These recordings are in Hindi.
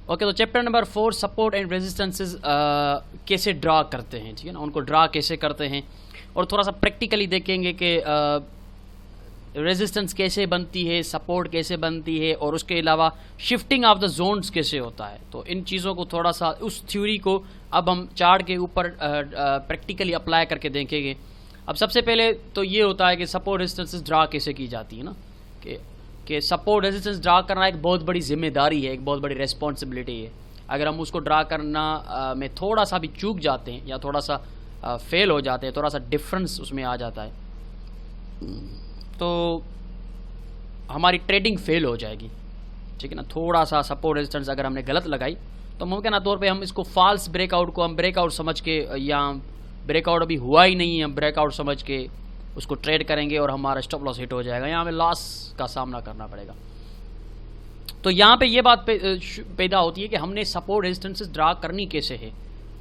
ओके, तो chapter number 4 support and resistances कैसे ड्रा करते हैं, ठीक है ना, उनको ड्रा कैसे करते हैं और थोड़ा सा प्रैक्टिकली देखेंगे कि रेजिस्टेंस कैसे बनती है, सपोर्ट कैसे बनती है और उसके अलावा शिफ्टिंग ऑफ द जोन्स कैसे होता है। तो इन चीज़ों को थोड़ा सा, उस थ्योरी को अब हम चार्ट के ऊपर प्रैक्टिकली अप्लाई करके देखेंगे। अब सबसे पहले तो ये होता है कि सपोर्ट रेजिस्टेंसेस ड्रा कैसे की जाती है ना, कि सपोर्ट रेजिस्टेंस ड्रा करना एक बहुत बड़ी जिम्मेदारी है, एक बहुत बड़ी रेस्पॉन्सिबिलिटी है। अगर हम उसको ड्रा करना में थोड़ा सा भी चूक जाते हैं या थोड़ा सा फेल हो जाते हैं, थोड़ा सा डिफरेंस उसमें आ जाता है, तो हमारी ट्रेडिंग फेल हो जाएगी, ठीक है ना। थोड़ा सा सपोर्ट रेजिस्टेंस अगर हमने गलत लगाई तो मुमकिन तौर पे हम इसको फॉल्स ब्रेकआउट को हम ब्रेकआउट समझ के, या ब्रेकआउट अभी हुआ ही नहीं है, हम ब्रेकआउट समझ के उसको ट्रेड करेंगे और हमारा स्टॉप लॉस हिट हो जाएगा, यहाँ हमें लॉस का सामना करना पड़ेगा। तो यहाँ पे ये बात पैदा होती है कि हमने सपोर्ट रेजिस्टेंसेस ड्रा करनी कैसे है,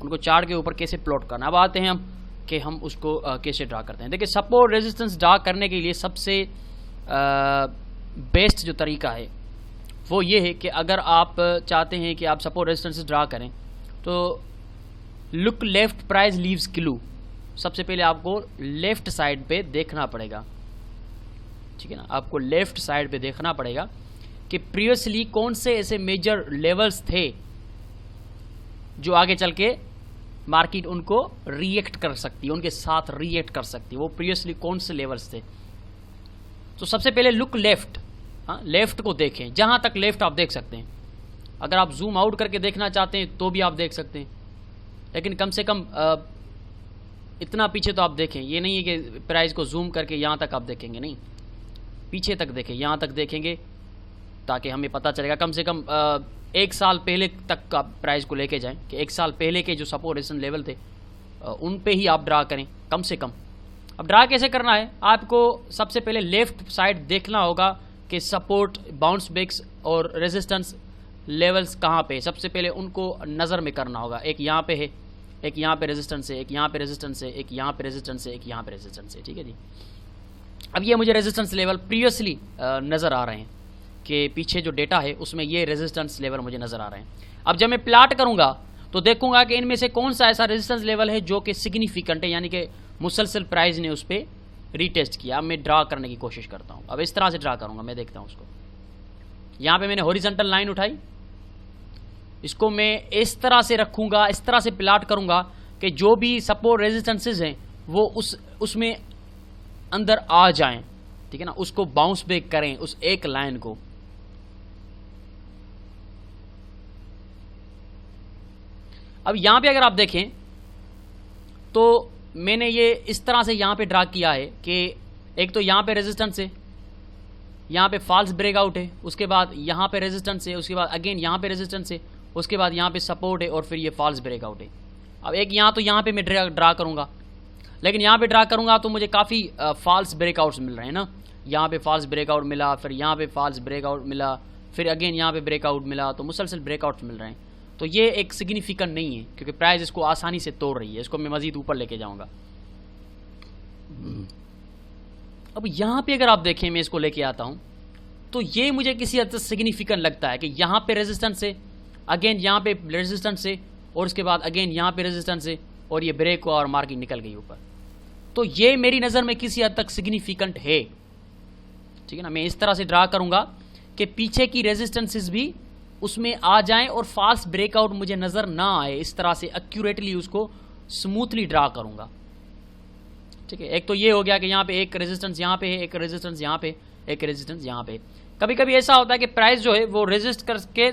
उनको चार्ट के ऊपर कैसे प्लॉट करना। अब आते हैं हम कि हम उसको कैसे ड्रा करते हैं। देखिए, सपोर्ट रेजिस्टेंस ड्रा करने के लिए सबसे बेस्ट जो तरीका है वो ये है कि अगर आप चाहते हैं कि आप सपोर्ट रेजिस्टेंस ड्रा करें तो look left price leaves clue. सबसे पहले आपको लेफ्ट साइड पे देखना पड़ेगा, ठीक है ना, आपको लेफ्ट साइड पे देखना पड़ेगा कि प्रीवियसली कौन से ऐसे मेजर लेवल्स थे जो आगे चल के मार्केट उनको रिएक्ट कर सकती है, उनके साथ रिएक्ट कर सकती है, वो प्रीवियसली कौन से लेवल्स थे। तो सबसे पहले लुक लेफ्ट, हाँ, लेफ्ट को देखें, जहां तक लेफ्ट आप देख सकते हैं। अगर आप जूम आउट करके देखना चाहते हैं तो भी आप देख सकते हैं, लेकिन कम से कम इतना पीछे तो आप देखें। ये नहीं है कि प्राइस को जूम करके यहां तक आप देखेंगे, नहीं, पीछे तक देखें, यहां तक देखेंगे ताकि हमें पता चलेगा। कम से कम एक साल पहले तक का प्राइस को लेके जाएं कि एक साल पहले के जो सपोर्ट रेजिस्टेंस लेवल थे उन पे ही आप ड्रा करें कम से कम। अब ड्रा कैसे करना है, आपको सबसे पहले लेफ्ट साइड देखना होगा कि सपोर्ट, बाउंस बैक्स और रेजिस्टेंस लेवल्स कहाँ पे। सबसे पहले उनको नज़र में करना होगा। एक यहाँ पे है, एक यहाँ पे रेजिस्टेंस है, एक यहाँ पे रेजिस्टेंस है, एक यहाँ पे रेजिस्टेंस है, एक यहाँ पे रेजिस्टेंस है, ठीक है जी। अब ये मुझे रेजिस्टेंस लेवल प्रीवियसली नज़र आ रहे हैं कि पीछे जो डेटा है उसमें ये रेजिस्टेंस लेवल मुझे नज़र आ रहे हैं। अब जब मैं प्लाट करूँगा तो देखूंगा कि इनमें से कौन सा ऐसा रेजिस्टेंस लेवल है जो कि सिग्निफिकेंट है, यानी कि मुसलसल प्राइस ने उस पर रीटेस्ट किया। अब मैं ड्रा करने की कोशिश करता हूँ। अब इस तरह से ड्रा करूँगा, मैं देखता हूँ उसको। यहाँ पे मैंने हॉरिजॉन्टल लाइन उठाई, इसको मैं इस तरह से रखूँगा, इस तरह से प्लाट करूँगा कि जो भी सपोर्ट रेजिस्टेंसेज हैं वो उसमें अंदर आ जाएं, ठीक है ना, उसको बाउंस बैक करें उस एक लाइन को। अब यहां पे अगर आप देखें तो मैंने ये इस तरह से यहां पे ड्रा किया है कि एक तो यहां पे रेजिस्टेंस है, यहां पे फॉल्स ब्रेकआउट है, उसके बाद यहां पे रेजिस्टेंस है, उसके बाद अगेन यहां पे रेजिस्टेंस है, उसके बाद यहां पे सपोर्ट है और फिर ये फॉल्स ब्रेकआउट है। अब एक यहां तो यहां पे मैं ड्रा करूंगा, लेकिन यहां पे ड्रा करूंगा तो मुझे काफ़ी फॉल्स ब्रेकआउट्स मिल रहे हैं ना। यहाँ पे फॉल्स ब्रेकआउट मिला, फिर यहाँ पे फॉल्स ब्रेकआउट मिला, फिर अगेन यहाँ पे ब्रेकआउट मिला, तो मुसलसल ब्रेकआउट्स मिल रहे हैं। तो ये एक सिग्निफिकेंट नहीं है क्योंकि प्राइस इसको आसानी से तोड़ रही है। इसको मैं मजीद ऊपर लेके जाऊंगा। अब यहाँ पे अगर आप देखें, मैं इसको लेके आता हूँ तो ये मुझे किसी हद तक सिग्निफिकेंट लगता है कि यहाँ पे रेजिस्टेंस है, अगेन यहाँ पे रेजिस्टेंस है और उसके बाद अगेन यहाँ पे रेजिस्टेंस है और ये ब्रेक हुआ और मार्केट निकल गई ऊपर। तो ये मेरी नज़र में किसी हद तक सिग्निफिकेंट है, ठीक है ना। मैं इस तरह से ड्रा करूंगा कि पीछे की रेजिस्टेंसेस भी उसमें आ जाएं और फास्ट ब्रेकआउट मुझे नजर ना आए। इस तरह से एक्यूरेटली उसको स्मूथली ड्रा करूंगा, ठीक है। एक तो ये हो गया कि यहाँ पे एक रेजिस्टेंस यहाँ पे है, एक रेजिस्टेंस यहाँ पे, एक रेजिस्टेंस यहाँ पे। कभी कभी ऐसा होता है कि प्राइस जो है वो रेजिस्ट करके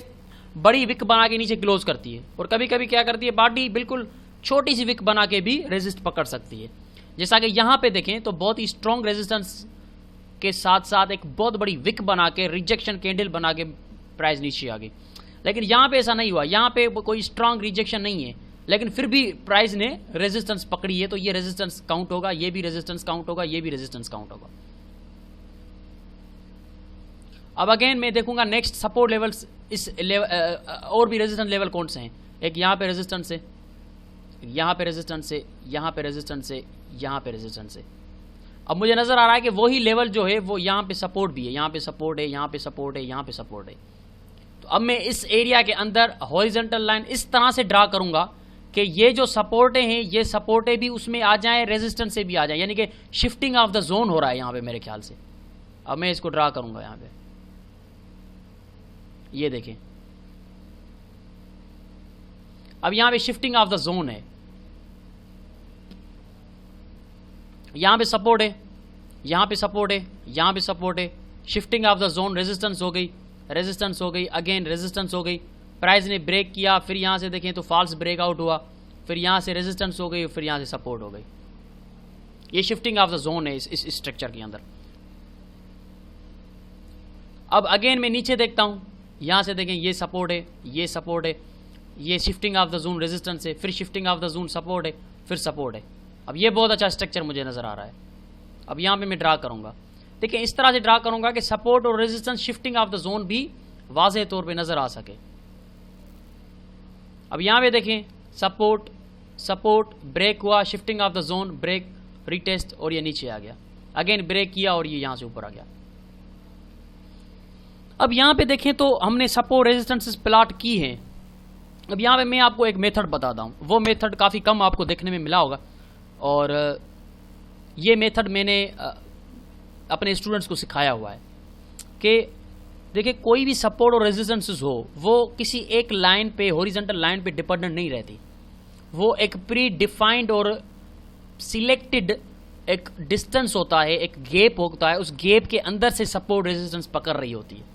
बड़ी विक बना के नीचे क्लोज करती है और कभी कभी क्या करती है, बॉडी बिल्कुल छोटी सी विक बना के भी रेजिस्ट पकड़ सकती है। जैसा कि यहाँ पे देखें तो बहुत ही स्ट्रॉन्ग रेजिस्टेंस के साथ साथ एक बहुत बड़ी विक बना के, रिजेक्शन कैंडल बना के प्राइस नीचे आ गई। लेकिन यहाँ पे ऐसा नहीं हुआ, यहाँ पे कोई स्ट्रॉन्ग रिजेक्शन नहीं है, लेकिन फिर भी प्राइस ने रेजिस्टेंस पकड़ी है, तो ये रेजिस्टेंस काउंट होगा, ये भी रेजिस्टेंस काउंट होगा, ये भी रेजिस्टेंस काउंट होगा। अब अगेन मैं देखूंगा नेक्स्ट सपोर्ट लेवल्स, इस और भी रेजिस्टेंस लेवल कौन से हैं। एक यहाँ पे रेजिस्टेंस है, यहाँ पे रेजिस्टेंस है, यहाँ पे रेजिस्टेंस है, यहाँ पे रेजिस्टेंस है। अब मुझे नजर आ रहा है कि वही लेवल जो है वो यहाँ पे सपोर्ट भी है, यहाँ पे सपोर्ट है, यहाँ पे सपोर्ट है, यहाँ पे सपोर्ट है। तो अब मैं इस एरिया के अंदर हॉरिजॉन्टल लाइन इस तरह से ड्रा करूंगा कि ये जो सपोर्टें हैं ये सपोर्टें भी उसमें आ जाएं, रेजिस्टेंस से भी आ जाएं, यानी कि शिफ्टिंग ऑफ द जोन हो रहा है यहाँ पे मेरे ख्याल से। अब मैं इसको ड्रा करूंगा यहाँ पे, ये देखें अब यहाँ पे शिफ्टिंग ऑफ द जोन है, यहाँ पे सपोर्ट है, यहाँ पे सपोर्ट है, यहाँ पे सपोर्ट है, shifting of the zone, resistance हो गई, रेजिस्टेंस हो गई, अगेन रेजिस्टेंस हो गई, प्राइस ने ब्रेक किया, फिर यहाँ से देखें तो फॉल्स ब्रेकआउट हुआ, फिर यहाँ से रेजिस्टेंस हो गई, फिर यहाँ से सपोर्ट हो गई। ये शिफ्टिंग ऑफ द जोन है इस स्ट्रक्चर के अंदर। अब अगेन मैं नीचे देखता हूँ, यहाँ से देखें ये सपोर्ट है, ये सपोर्ट है, ये shifting of the zone resistance है, फिर shifting of the zone support है, फिर सपोर्ट है। अब ये बहुत अच्छा स्ट्रक्चर मुझे नजर आ रहा है। अब यहाँ पे मैं ड्रा करूंगा, देखिए इस तरह से ड्रा करूंगा कि सपोर्ट और resistance shifting of the zone भी वाज़ेह तौर पे नजर आ सके। अब यहाँ पे देखें सपोर्ट सपोर्ट ब्रेक हुआ, shifting of the zone, break, retest, और ये नीचे आ गया, अगेन ब्रेक किया और ये यहाँ से ऊपर आ गया। अब यहाँ पे देखें तो हमने सपोर्ट रेजिस्टेंसेस प्लॉट की हैं। अब यहाँ पे मैं आपको एक मेथड बताता हूँ, वो मेथड काफ़ी कम आपको देखने में मिला होगा, और ये मेथड मैंने अपने स्टूडेंट्स को सिखाया हुआ है कि देखिए कोई भी सपोर्ट और रेजिस्टेंसेस हो वो किसी एक लाइन पे, हॉरिजॉन्टल लाइन पे डिपेंडेंट नहीं रहती, वो एक प्री डिफाइंड और सिलेक्टेड एक डिस्टेंस होता है, एक गैप होता है, उस गैप के अंदर से सपोर्ट रेजिस्टेंस पकड़ रही होती है।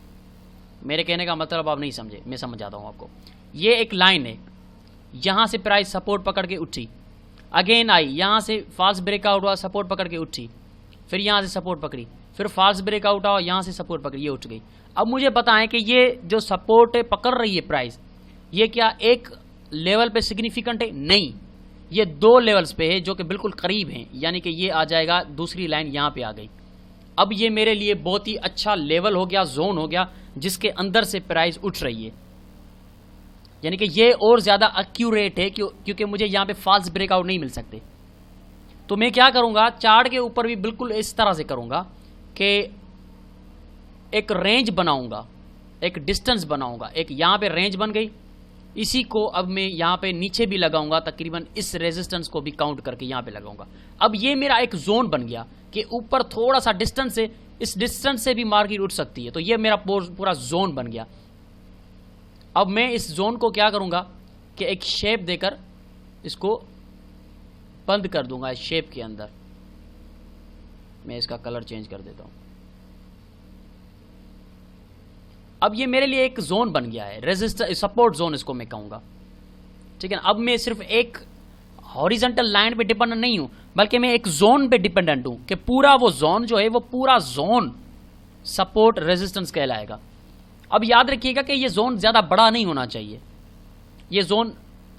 मेरे कहने का मतलब आप नहीं समझे, मैं समझाता हूँ आपको। ये एक लाइन है, यहाँ से प्राइस सपोर्ट पकड़ के उठी, अगेन आई, यहाँ से फॉल्स ब्रेकआउट हुआ, सपोर्ट पकड़ के उठी, फिर यहाँ से सपोर्ट पकड़ी, फिर फॉल्स ब्रेकआउट हुआ, यहाँ से सपोर्ट पकड़ी, ये उठ गई। अब मुझे बताएं कि ये जो सपोर्ट पकड़ रही है प्राइस, ये क्या एक लेवल पे सिग्निफिकेंट है? नहीं, ये दो लेवल्स पे है जो कि बिल्कुल करीब हैं, यानी कि ये आ जाएगा, दूसरी लाइन यहाँ पे आ गई। अब ये मेरे लिए बहुत ही अच्छा लेवल हो गया, जोन हो गया, जिसके अंदर से प्राइस उठ रही है, यानी कि ये और ज्यादा एक्यूरेट है क्योंकि मुझे यहाँ पे फॉल्स ब्रेकआउट नहीं मिल सकते। तो मैं क्या करूंगा, चार्ट के ऊपर भी बिल्कुल इस तरह से करूंगा कि एक रेंज बनाऊंगा, एक डिस्टेंस बनाऊंगा, एक यहाँ पे रेंज बन गई, इसी को अब मैं यहाँ पे नीचे भी लगाऊंगा, तकरीबन इस रेजिस्टेंस को भी काउंट करके यहाँ पे लगाऊंगा। अब ये मेरा एक जोन बन गया कि ऊपर थोड़ा सा डिस्टेंस है, इस डिस्टेंस से भी मार्केट उठ सकती है, तो ये मेरा पूरा जोन बन गया। अब मैं इस जोन को क्या करूंगा कि एक शेप देकर इसको बंद कर दूंगा। इस शेप के अंदर मैं इसका कलर चेंज कर देता हूं। अब ये मेरे लिए एक जोन बन गया है, रेजिस्टर सपोर्ट जोन इसको मैं कहूंगा, ठीक है ना। अब मैं सिर्फ एक हॉरिजॉन्टल लाइन पे डिपेंडेंट नहीं हूं, बल्कि मैं एक जोन पे डिपेंडेंट हूं कि पूरा वो जोन जो है वो पूरा जोन सपोर्ट रेजिस्टेंस कहलाएगा। अब याद रखिएगा कि ये जोन ज्यादा बड़ा नहीं होना चाहिए, ये जोन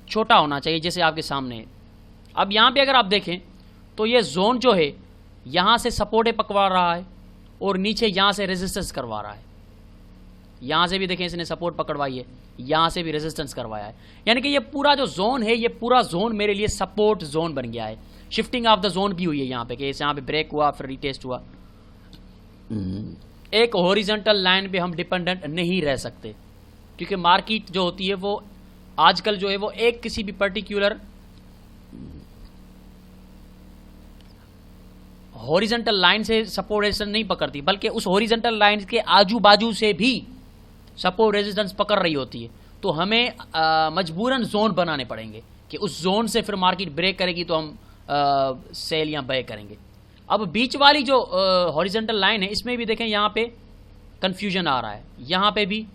छोटा होना चाहिए, जैसे आपके सामने है। अब यहां पे अगर आप देखें तो ये जोन जो है यहां से सपोर्ट पकवा रहा है और नीचे यहां से रेजिस्टेंस करवा रहा है। यहां से भी देखें इसने सपोर्ट पकड़वाई है, यहां से भी रेजिस्टेंस करवाया है, यानी कि ये पूरा जो जोन है, ये पूरा जोन मेरे लिए सपोर्ट जोन बन गया है। शिफ्टिंग ऑफ द जोन भी हुई है यहाँ पे कि यहाँ पे ब्रेक हुआ, फिर रिटेस्ट हुआ। एक हॉरिजॉन्टल लाइन पे हम डिपेंडेंट नहीं रह सकते, क्योंकि मार्केट जो होती है वो आजकल जो है वो एक किसी भी पर्टिकुलर हॉरिजॉन्टल लाइन से सपोर्ट रेजिस्टेंस नहीं पकड़ती, बल्कि उस हॉरिजॉन्टल लाइन के आजू बाजू से भी सपोर्ट रेजिस्टेंस पकड़ रही होती है। तो हमें मजबूरन जोन बनाने पड़ेंगे कि उस जोन से फिर मार्केट ब्रेक करेगी तो हम सेल या बाय करेंगे। अब बीच वाली जो हॉरिजॉन्टल लाइन है, इसमें भी देखें यहाँ पे कंफ्यूजन आ रहा है, यहाँ पे भी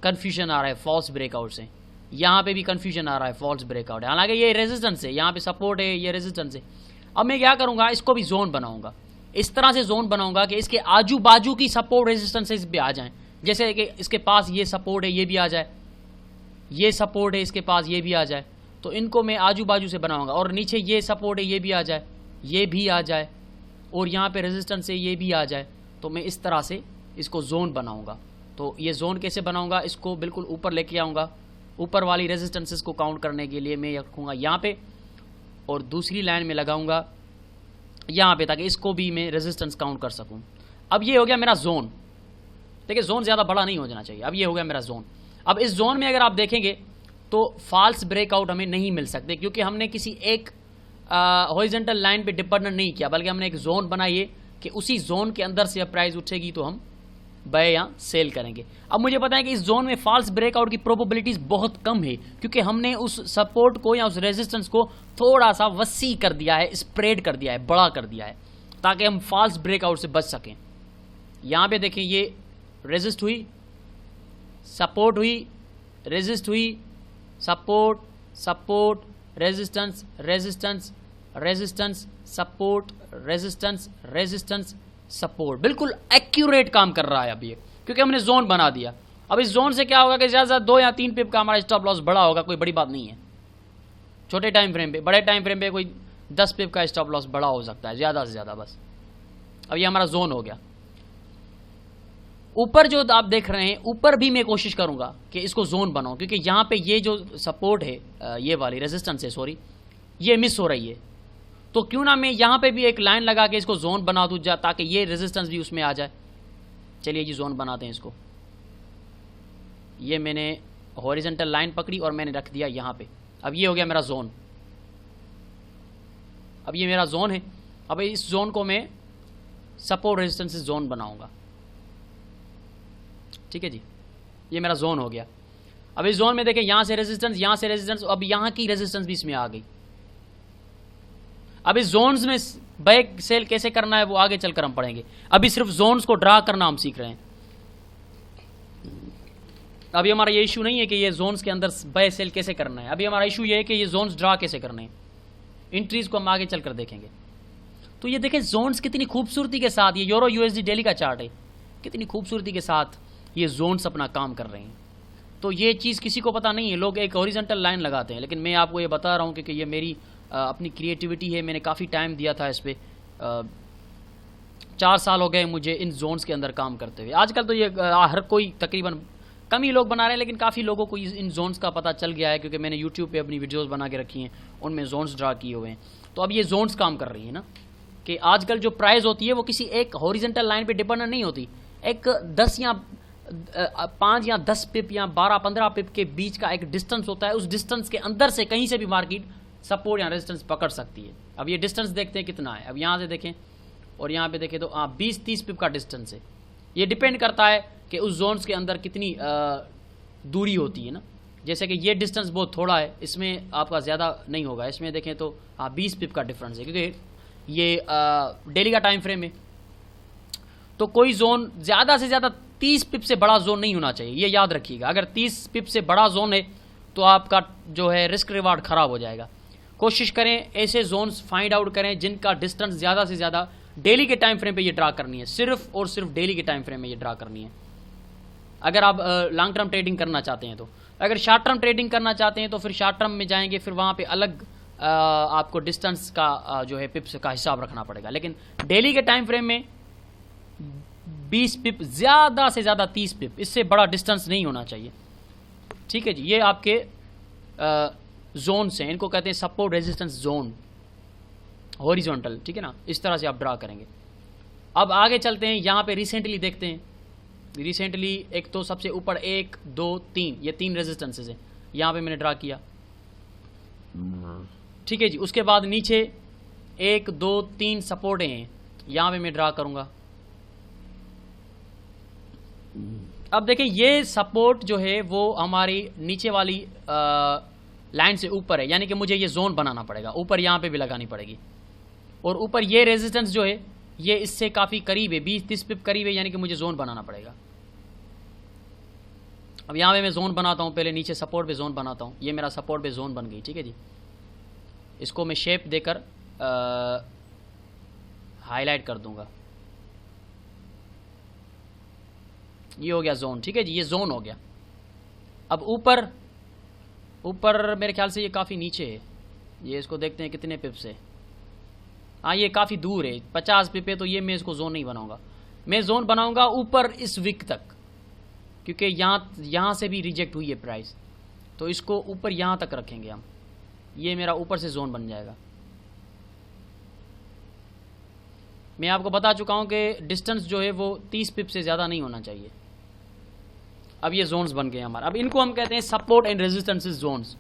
कंफ्यूजन आ रहा है फॉल्स ब्रेकआउट से, यहाँ पे भी कंफ्यूजन आ रहा है फॉल्स ब्रेकआउट है, हालांकि ये रेजिस्टेंस है, यहाँ पे सपोर्ट है, ये रेजिस्टेंस है। अब मैं क्या करूंगा, इसको भी जोन बनाऊंगा, इस तरह से जोन बनाऊंगा कि इसके आजू बाजू की सपोर्ट रेजिस्टेंसेस भी आ जाएं, जैसे कि इसके पास ये सपोर्ट है, ये भी आ जाए, ये सपोर्ट है इसके पास, ये भी आ जाए, तो इनको मैं आजू बाजू से बनाऊंगा। और नीचे ये सपोर्ट है, ये भी आ जाए, ये भी आ जाए, और यहाँ पे रेजिस्टेंस है, ये भी आ जाए, तो मैं इस तरह से इसको जोन बनाऊंगा। तो ये जोन कैसे बनाऊंगा, इसको बिल्कुल ऊपर लेके आऊंगा, ऊपर वाली रेजिस्टेंसेस को काउंट करने के लिए मैं रखूंगा यहाँ पे, और दूसरी लाइन में लगाऊंगा यहाँ पे, ताकि इसको भी मैं रेजिस्टेंस काउंट कर सकूं। अब ये हो गया मेरा जोन, देखिए जोन ज्यादा बड़ा नहीं हो जाना चाहिए। अब ये हो गया मेरा जोन। अब इस जोन में अगर आप देखेंगे तो फॉल्स ब्रेकआउट हमें नहीं मिल सकते, क्योंकि हमने किसी एक हॉरिजॉन्टल लाइन पे डिपेंडेंट नहीं किया, बल्कि हमने एक जोन बनाई है कि उसी जोन के अंदर से जब प्राइस उठेगी तो हम बाय या सेल करेंगे। अब मुझे पता है कि इस जोन में फॉल्स ब्रेकआउट की प्रोबेबिलिटीज बहुत कम है, क्योंकि हमने उस सपोर्ट को या उस रेजिस्टेंस को थोड़ा सा वसी कर दिया है, स्प्रेड कर दिया है, बड़ा कर दिया है, ताकि हम फॉल्स ब्रेकआउट से बच सकें। यहां पे देखें, ये रेजिस्ट हुई, सपोर्ट हुई, रेजिस्ट हुई, support, support, resistance, resistance, resistance, support, resistance, resistance, support. बिल्कुल एक्यूरेट काम कर रहा है अब ये, क्योंकि हमने जोन बना दिया। अब इस जोन से क्या होगा कि ज़्यादा 2 या 3 पिप का हमारा स्टॉप लॉस बड़ा होगा, कोई बड़ी बात नहीं है छोटे टाइम फ्रेम पे। बड़े टाइम फ्रेम पे कोई 10 पिप का स्टॉप लॉस बड़ा हो सकता है, ज़्यादा से ज़्यादा बस। अब ये हमारा जोन हो गया। ऊपर जो आप देख रहे हैं, ऊपर भी मैं कोशिश करूंगा कि इसको जोन बनाऊं, क्योंकि यहाँ पे ये जो सपोर्ट है, ये वाली रेजिस्टेंस है, सॉरी, ये मिस हो रही है। तो क्यों ना मैं यहाँ पे भी एक लाइन लगा के इसको जोन बना दूं, ताकि ये रेजिस्टेंस भी उसमें आ जाए। चलिए जी जोन बनाते हैं इसको। ये मैंने हॉरिजॉन्टल लाइन पकड़ी और मैंने रख दिया यहाँ पे। अब ये हो गया मेरा जोन। अब ये मेरा जोन है। अब इस जोन को मैं सपोर्ट रेजिस्टेंस जोन बनाऊंगा। ठीक है जी, ये मेरा जोन हो गया। अब इस जोन में देखें, यहां से रेजिस्टेंस, यहां से रेजिस्टेंस, अब यहां की रेजिस्टेंस भी इसमें आ गई। अब इस जोन्स में बैक सेल कैसे करना है वो आगे चलकर हम पढ़ेंगे। अभी सिर्फ जोन्स को ड्रा करना हम सीख रहे हैं। अभी हमारा ये इशू नहीं है कि ये जोन्स के अंदर बाय सेल कैसे करना है, अभी हमारा इशू ये है कि ये जोन्स ड्रा कैसे करने हैं। इंट्रीज को हम आगे चलकर देखेंगे। तो ये देखें जोन्स कितनी खूबसूरती के साथ, ये यूरो यूएसडी डेली का चार्ट है, कितनी खूबसूरती के साथ ये जोन्स अपना काम कर रहे हैं। तो ये चीज़ किसी को पता नहीं है, लोग एक हॉरिजॉन्टल लाइन लगाते हैं, लेकिन मैं आपको ये बता रहा हूँ क्योंकि ये मेरी अपनी क्रिएटिविटी है। मैंने काफ़ी टाइम दिया था इस पर, 4 साल हो गए मुझे इन जोन्स के अंदर काम करते हुए। आजकल तो ये हर कोई तकरीबन कम ही लोग बना रहे हैं, लेकिन काफ़ी लोगों को इन जोन्स का पता चल गया है, क्योंकि मैंने यूट्यूब पे अपनी वीडियोस बना के रखी हैं, उनमें जोन्स ड्रा किए हुए हैं। तो अब ये जोन्स काम कर रही है ना, कि आजकल जो प्राइस होती है वो किसी एक हॉरिजॉन्टल लाइन पे डिपेंडेंट नहीं होती। एक 10 या 5 या 10 पिप या 12-15 पिप के बीच का एक डिस्टेंस होता है। उस डिस्टेंस के अंदर से कहीं से भी मार्केट सपोर्ट या रेजिस्टेंस पकड़ सकती है। अब ये डिस्टेंस देखते हैं कितना है। अब यहाँ से देखें और यहाँ पे देखें तो 20-30 पिप का डिस्टेंस है। ये डिपेंड करता है कि उस जोन्स के अंदर कितनी दूरी होती है ना। जैसे कि ये डिस्टेंस बहुत थोड़ा है, इसमें आपका ज़्यादा नहीं होगा। इसमें देखें तो 20 पिप का डिफरेंस है, क्योंकि ये डेली का टाइम फ्रेम है। तो कोई जोन ज़्यादा से ज़्यादा 30 पिप से बड़ा जोन नहीं होना चाहिए, ये याद रखिएगा। अगर 30 पिप से बड़ा जोन है तो आपका जो है रिस्क रिवार्ड ख़राब हो जाएगा। कोशिश करें ऐसे जोन्स फाइंड आउट करें जिनका डिस्टेंस ज़्यादा से ज़्यादा डेली के टाइम फ्रेम पे ये ड्रा करनी है, सिर्फ और सिर्फ डेली के टाइम फ्रेम में ये ड्रा करनी है। अगर आप लॉन्ग टर्म ट्रेडिंग करना चाहते हैं तो। अगर शॉर्ट टर्म ट्रेडिंग करना चाहते हैं तो फिर शॉर्ट टर्म में जाएंगे, फिर वहाँ पे अलग आपको डिस्टेंस का जो है पिप्स का हिसाब रखना पड़ेगा। लेकिन डेली के टाइम फ्रेम में 20 पिप, ज़्यादा से ज़्यादा 30 पिप, इससे बड़ा डिस्टेंस नहीं होना चाहिए। ठीक है जी, ये आपके जोन्स हैं, इनको कहते हैं सपोर्ट रेजिस्टेंस जोन, हॉरिजॉन्टल। ठीक है ना, इस तरह से आप ड्रा करेंगे। अब आगे चलते हैं, यहाँ पे रिसेंटली देखते हैं। रिसेंटली एक तो सबसे ऊपर 1, 2, 3, ये 3 रेजिस्टेंसेज हैं, यहाँ पे मैंने ड्रा किया। ठीक है जी, उसके बाद नीचे 1, 2, 3 सपोर्टें हैं, यहाँ पे मैं ड्रा करूँगा। अब देखें ये सपोर्ट जो है वो हमारी नीचे वाली लाइन से ऊपर है, यानी कि मुझे ये जोन बनाना पड़ेगा, ऊपर यहाँ पे भी लगानी पड़ेगी। और ऊपर ये रेजिस्टेंस जो है ये इससे काफ़ी करीब है, 20-30 पिप करीब है, यानी कि मुझे जोन बनाना पड़ेगा। अब यहाँ पे मैं जोन बनाता हूँ, पहले नीचे सपोर्ट पे जोन बनाता हूँ। ये मेरा सपोर्ट पे जोन बन गई। ठीक है जी, इसको मैं शेप देकर हाईलाइट कर दूंगा। ये हो गया जोन। ठीक है जी, ये जोन हो गया। अब ऊपर मेरे ख्याल से ये काफ़ी नीचे है, ये इसको देखते हैं कितने पिप से। हाँ, ये काफ़ी दूर है, 50 पिप है, तो ये मैं इसको जोन नहीं बनाऊंगा। मैं जोन बनाऊंगा ऊपर इस विक तक, क्योंकि यहाँ से भी रिजेक्ट हुई है प्राइस, तो इसको ऊपर यहाँ तक रखेंगे हम। ये मेरा ऊपर से जोन बन जाएगा। मैं आपको बता चुका हूँ कि डिस्टेंस जो है वो 30 पिप से ज़्यादा नहीं होना चाहिए। अब ये जोन्स बन गए हमारे। अब इनको हम कहते हैं सपोर्ट एंड रेजिस्टेंसेस जोन्स।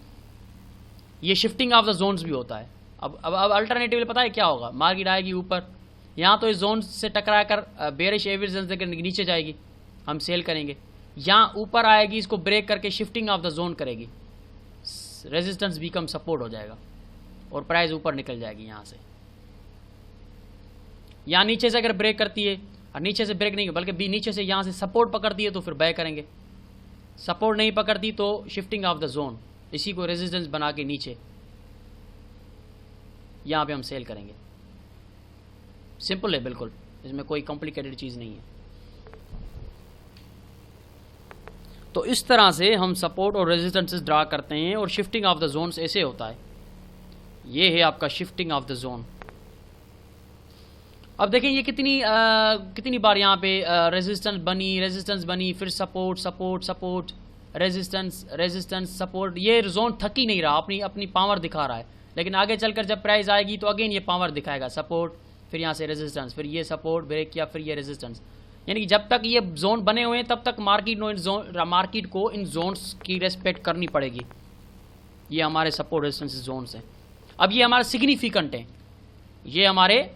ये शिफ्टिंग ऑफ द जोन्स भी होता है। अब अल्टरनेटिवली पता है क्या होगा, मार्केट आएगी ऊपर, यहाँ तो इस जोन से टकरा कर बेरिश एवरेज देकर नीचे जाएगी, हम सेल करेंगे। यहाँ ऊपर आएगी, इसको ब्रेक करके शिफ्टिंग ऑफ द जोन करेगी, रेजिस्टेंस बिकम सपोर्ट हो जाएगा और प्राइस ऊपर निकल जाएगी यहाँ से। यहाँ नीचे से अगर ब्रेक करती है, और नीचे से ब्रेक नहीं बल्कि नीचे से यहाँ से सपोर्ट पकड़ती है तो फिर बाय करेंगे। सपोर्ट नहीं पकड़ती तो शिफ्टिंग ऑफ द जोन, इसी को रेजिस्टेंस बना के नीचे यहाँ पे हम सेल करेंगे। सिंपल है बिल्कुल, इसमें कोई कॉम्प्लिकेटेड चीज़ नहीं है। तो इस तरह से हम सपोर्ट और रेजिस्टेंसेस ड्रा करते हैं और शिफ्टिंग ऑफ द जोन्स ऐसे होता है। ये है आपका शिफ्टिंग ऑफ द जोन। अब देखें ये कितनी बार यहाँ पे रेजिस्टेंस बनी, फिर support support support, resistance support. ये जोन थक ही नहीं रहा, अपनी पावर दिखा रहा है। लेकिन आगे चलकर जब प्राइस आएगी तो अगेन ये पावर दिखाएगा, सपोर्ट, फिर यहाँ से रेजिस्टेंस, फिर ये सपोर्ट ब्रेक किया, फिर ये रेजिस्टेंस। यानी कि जब तक ये जोन बने हुए हैं तब तक मार्केट को इन जोन्स की रेस्पेक्ट करनी पड़ेगी। ये हमारे सपोर्ट रेजिस्टेंस जोन्स हैं। अब ये हमारे सिग्निफिकेंट हैं, ये हमारे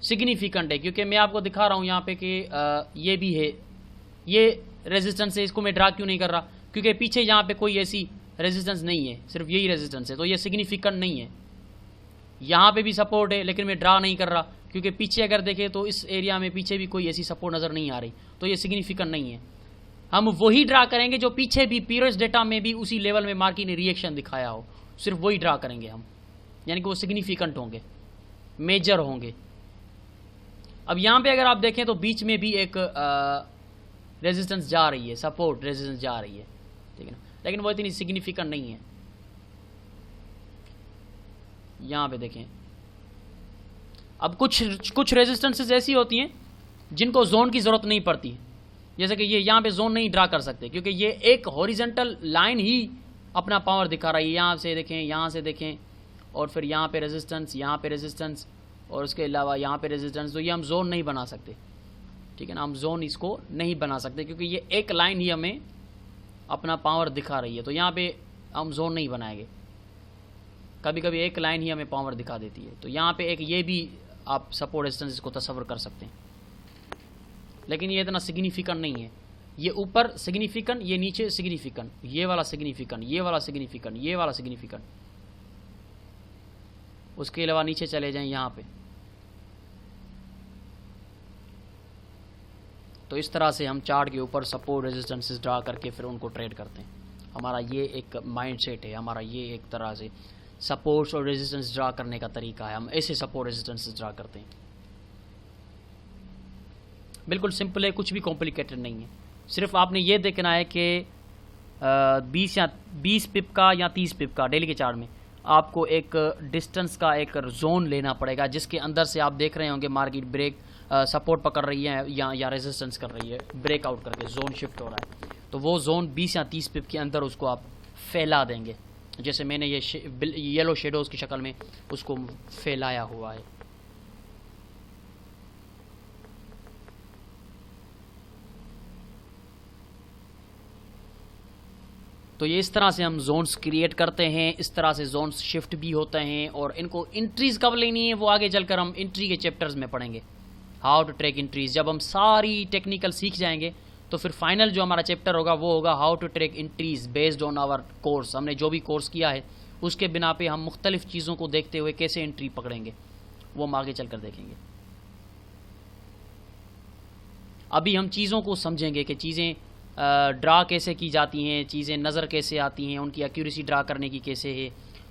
सिग्निफिकेंट है, क्योंकि मैं आपको दिखा रहा हूँ यहाँ पे कि ये भी है, ये रेजिस्टेंस है। इसको मैं ड्रा क्यों नहीं कर रहा, क्योंकि पीछे यहाँ पे कोई ऐसी रेजिस्टेंस नहीं है, सिर्फ यही रेजिस्टेंस है, तो ये सिग्निफिकेंट नहीं है। यहाँ पे भी सपोर्ट है लेकिन मैं ड्रा नहीं कर रहा, क्योंकि पीछे अगर देखें तो इस एरिया में पीछे भी कोई ऐसी सपोर्ट नज़र नहीं आ रही, तो ये सिग्निफिकेंट नहीं है। हम वही ड्रा करेंगे जो पीछे भी पीरियड्स डेटा में भी उसी लेवल में मार्केट ने रिएक्शन दिखाया हो, सिर्फ वही ड्रा करेंगे हम, यानी कि वो सिग्निफिकेंट होंगे, मेजर होंगे। अब यहाँ पे अगर आप देखें तो बीच में भी एक रेजिस्टेंस जा रही है, सपोर्ट रेजिस्टेंस जा रही है, ठीक है ना, लेकिन वो इतनी सिग्निफिकेंट नहीं है। यहाँ पे देखें, अब कुछ रेजिस्टेंसेस ऐसी होती हैं जिनको जोन की ज़रूरत नहीं पड़ती, जैसे कि ये यहाँ पे जोन नहीं ड्रा कर सकते क्योंकि ये एक हॉरिजॉन्टल लाइन ही अपना पावर दिखा रही है। यहाँ से देखें, यहाँ से देखें, और फिर यहाँ पे रेजिस्टेंस, और उसके अलावा यहाँ पे रेजिस्टेंस, तो ये हम जोन नहीं बना सकते, ठीक है ना, हम जोन इसको नहीं बना सकते क्योंकि ये एक लाइन ही हमें अपना पावर दिखा रही है, तो यहाँ पे हम जोन नहीं बनाएंगे। कभी कभी एक लाइन ही हमें पावर दिखा देती है, तो यहाँ पे एक ये भी आप सपोर्ट रेजिस्टेंस को तस्वर कर सकते हैं, लेकिन ये इतना सिग्निफिकेंट नहीं है। ये ऊपर सिग्निफिकेंट, ये नीचे सिग्निफिकेंट, ये वाला सिग्निफिकेंट, ये वाला सिग्निफिकेंट, ये वाला सिग्निफिकेंट। उसके अलावा नीचे चले जाएं यहाँ पे, तो इस तरह से हम चार्ट के ऊपर सपोर्ट रेजिस्टेंसेस ड्रा करके फिर उनको ट्रेड करते हैं। हमारा ये एक माइंडसेट है, हमारा ये एक तरह से सपोर्ट्स और रेजिस्टेंस ड्रा करने का तरीका है। हम ऐसे सपोर्ट रेजिस्टेंसेस ड्रा करते हैं, बिल्कुल सिंपल है, कुछ भी कॉम्प्लिकेटेड नहीं है। सिर्फ आपने ये देखना है कि 20 पिप का या 30 पिप का डेली के चार्ट में आपको एक डिस्टेंस का एक जोन लेना पड़ेगा, जिसके अंदर से आप देख रहे होंगे मार्केट ब्रेक सपोर्ट पकड़ रही है या रेजिस्टेंस कर रही है, ब्रेकआउट करके जोन शिफ्ट हो रहा है। तो वो जोन 20 या 30 पिप के अंदर उसको आप फैला देंगे, जैसे मैंने ये येलो शेडोज़ की शक्ल में उसको फैलाया हुआ है। तो ये इस तरह से हम जोन्स क्रिएट करते हैं, इस तरह से जोन्स शिफ्ट भी होते हैं। और इनको इंट्रीज कब लेनी है वो आगे चलकर हम इंट्री के चैप्टर्स में पढ़ेंगे, हाउ टू ट्रैक इंट्रीज। जब हम सारी टेक्निकल सीख जाएंगे तो फिर फाइनल जो हमारा चैप्टर होगा वो होगा how to track entries based on our course. हमने जो भी कोर्स किया है उसके बिना पे हम मुख्तलिफ चीज़ों को देखते हुए कैसे एंट्री पकड़ेंगे वो हम आगे चलकर देखेंगे। अभी हम चीज़ों को समझेंगे कि चीज़ें ड्रा कैसे की जाती हैं, चीज़ें नज़र कैसे आती हैं, उनकी एक्यूरेसी ड्रा करने की कैसे है,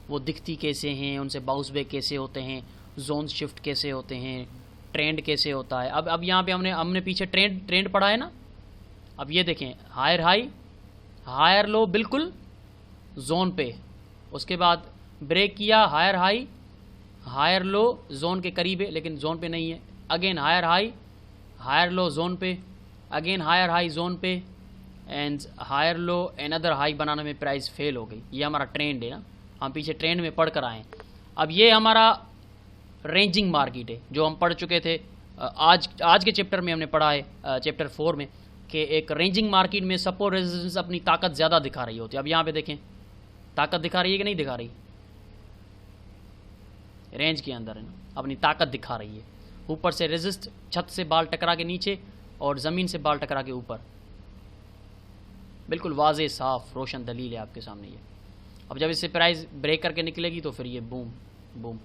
वो दिखती कैसे हैं, उनसे बाउंस बैक कैसे होते हैं, जोन शिफ्ट कैसे होते हैं, ट्रेंड कैसे होता है। अब यहाँ पे हमने पीछे ट्रेंड पढ़ा है ना। अब ये देखें, हायर हाई हायर लो बिल्कुल जोन पे, उसके बाद ब्रेक किया, higher high higher low zone के करीब है लेकिन जोन पे नहीं है, again higher high higher low zone पे, अगेन हायर हाई जोन पे, and higher low another high बनाने में प्राइस फेल हो गई। ये हमारा ट्रेंड है ना, हम पीछे ट्रेंड में पढ़ कर आए। अब ये हमारा रेंजिंग मार्केट है जो हम पढ़ चुके थे आज के चैप्टर में, हमने पढ़ा है चैप्टर 4 में कि एक रेंजिंग मार्केट में सपोर्ट रेजिस्टेंस अपनी ताकत ज़्यादा दिखा रही होती है। अब यहाँ पे देखें ताकत दिखा रही है कि नहीं दिखा रही, रेंज के अंदर है ना, अपनी ताकत दिखा रही है। ऊपर से रेजिस्ट, छत से बाल टकरा के नीचे और ज़मीन से बाल टकरा के ऊपर, बिल्कुल वाज़े साफ रोशन दलील है आपके सामने ये। अब जब इससे प्राइस ब्रेक करके निकलेगी तो फिर ये बूम बूम,